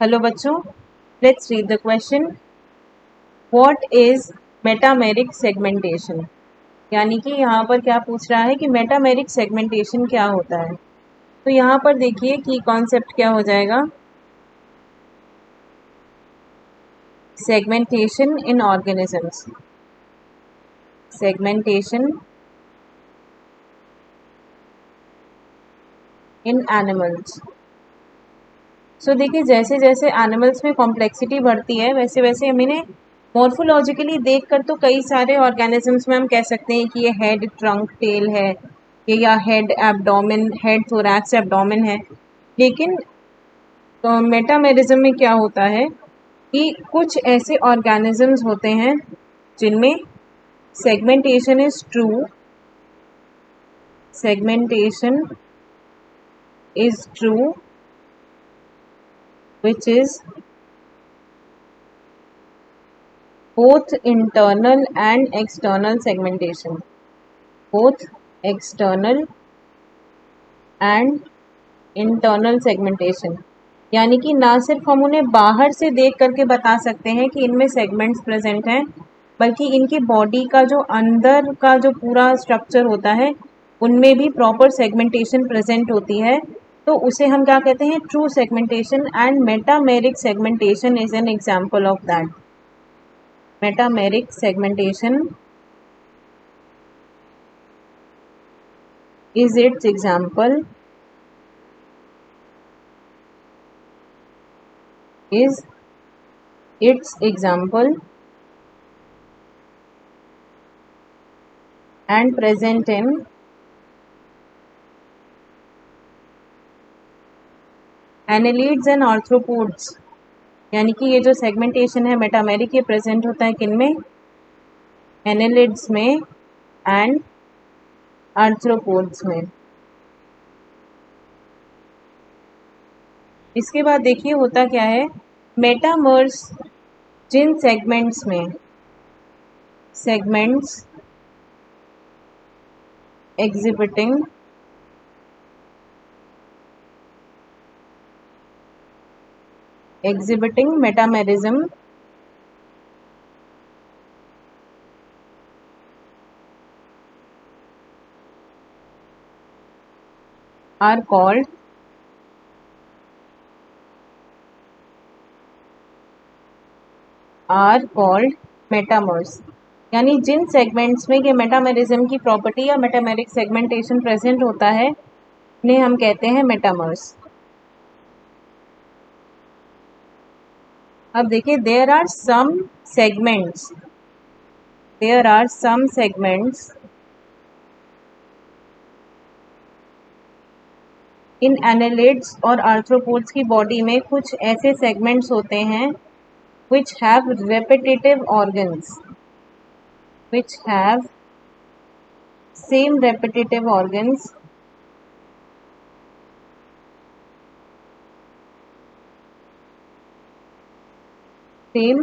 Hello बच्चों, let's read the question. What is metameric segmentation. यानी कि यहाँ पर क्या पूछ रहा है कि मेटामेरिक सेगमेंटेशन क्या होता है। तो यहाँ पर देखिए कि कॉन्सेप्ट क्या हो जाएगा। Segmentation in organisms, segmentation in animals. So देखिए, जैसे जैसे एनिमल्स में कॉम्प्लेक्सिटी बढ़ती है वैसे वैसे हम इन्हें मॉर्फोलॉजिकली देख कर तो कई सारे ऑर्गेनिजम्स में हम कह सकते हैं कि ये हेड ट्रंक टेल है, ये या head abdomen, head thorax abdomen है। लेकिन तो मेटामेरिज्म में क्या होता है कि कुछ ऐसे ऑर्गेनिजम्स होते हैं जिनमें segmentation is true, segmentation is true which is both internal and external segmentation, both external and internal segmentation। यानी कि ना सिर्फ हम उन्हें बाहर से देख करके बता सकते हैं कि इनमें सेगमेंट्स प्रेजेंट हैं, बल्कि इनकी बॉडी का जो अंदर का जो पूरा स्ट्रक्चर होता है उनमें भी प्रॉपर सेगमेंटेशन प्रेजेंट होती है। तो उसे हम क्या कहते हैं, true segmentation. And metameric segmentation is an example of that. Metameric segmentation is its example, is its example and present in annelids and arthropods। यानी कि ये जो सेगमेंटेशन है मेटामेरिक, ये प्रेजेंट होता है किनमें, एनेलिड्स में एंड आर्थ्रोपोड्स में। इसके बाद देखिए होता क्या है, मेटामर्स जिन सेगमेंट्स में segments exhibiting metamerism are called metamers. यानी जिन सेगमेंट्स में ये मेटामेरिज्म की प्रॉपर्टी या मेटामेरिक सेगमेंटेशन प्रेजेंट होता है उन्हें हम कहते हैं मेटामर्स। अब देखिए, there are some segments in annelids और आर्थ्रोपोड्स की बॉडी में कुछ ऐसे सेगमेंट्स होते हैं which have repetitive organs, which have same repetitive organs same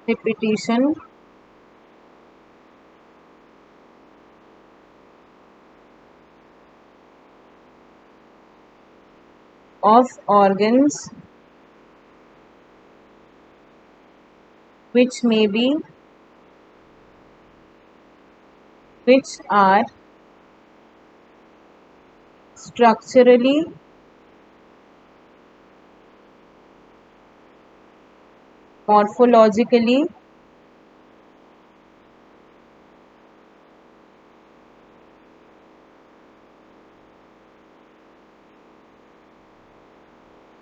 repetition of organs which are structurally morphologically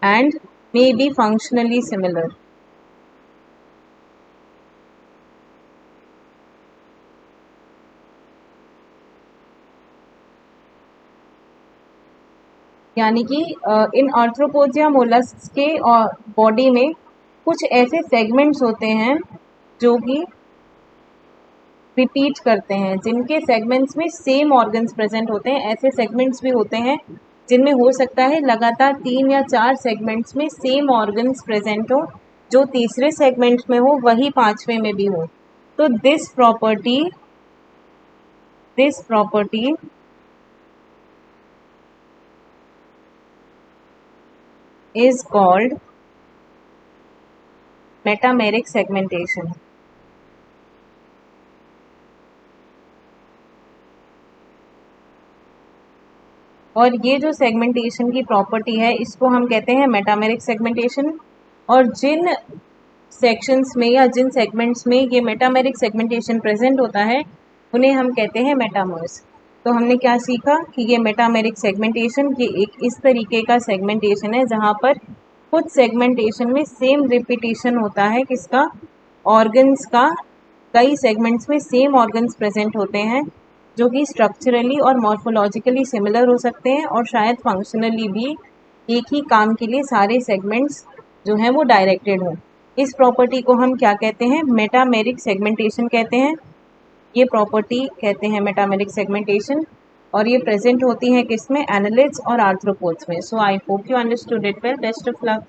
and may be functionally similar। यानी कि इन arthropods या मोलस्क के बॉडी में कुछ ऐसे सेगमेंट्स होते हैं जो कि रिपीट करते हैं, जिनके सेगमेंट्स में सेम ऑर्गन्स प्रेजेंट होते हैं। ऐसे सेगमेंट्स भी होते हैं जिनमें हो सकता है लगातार 3 या 4 सेगमेंट्स में सेम ऑर्गन्स प्रेजेंट हो, जो तीसरे सेगमेंट में हो वही पांचवें में भी हो। तो this property is called metameric segmentation. और ये जो सेगमेंटेशन की प्रॉपर्टी है इसको हम कहते हैं मेटामेरिक सेगमेंटेशन। और जिन सेक्शंस में या जिन सेगमेंट्स में ये मेटामेरिक सेगमेंटेशन प्रेजेंट होता है उन्हें हम कहते हैं मेटामर्स। तो हमने क्या सीखा कि ये मेटामेरिक सेगमेंटेशन ये एक इस तरीके का सेगमेंटेशन है जहाँ पर कुछ सेगमेंटेशन में सेम रिपीटेशन होता है किसका, ऑर्गन्स का। कई सेगमेंट्स में सेम ऑर्गन्स प्रेजेंट होते हैं जो कि स्ट्रक्चरली और मॉर्फोलॉजिकली सिमिलर हो सकते हैं और शायद फंक्शनली भी एक ही काम के लिए सारे सेगमेंट्स जो हैं वो डायरेक्टेड हों। इस प्रॉपर्टी को हम क्या कहते हैं, मेटामेरिक सेगमेंटेशन कहते हैं। ये प्रॉपर्टी कहते हैं मेटामेरिक सेगमेंटेशन और ये प्रेजेंट होती है किसमें, एनालिड्स और आर्थ्रोपोड्स में। So I hope you understood it well. Best of luck.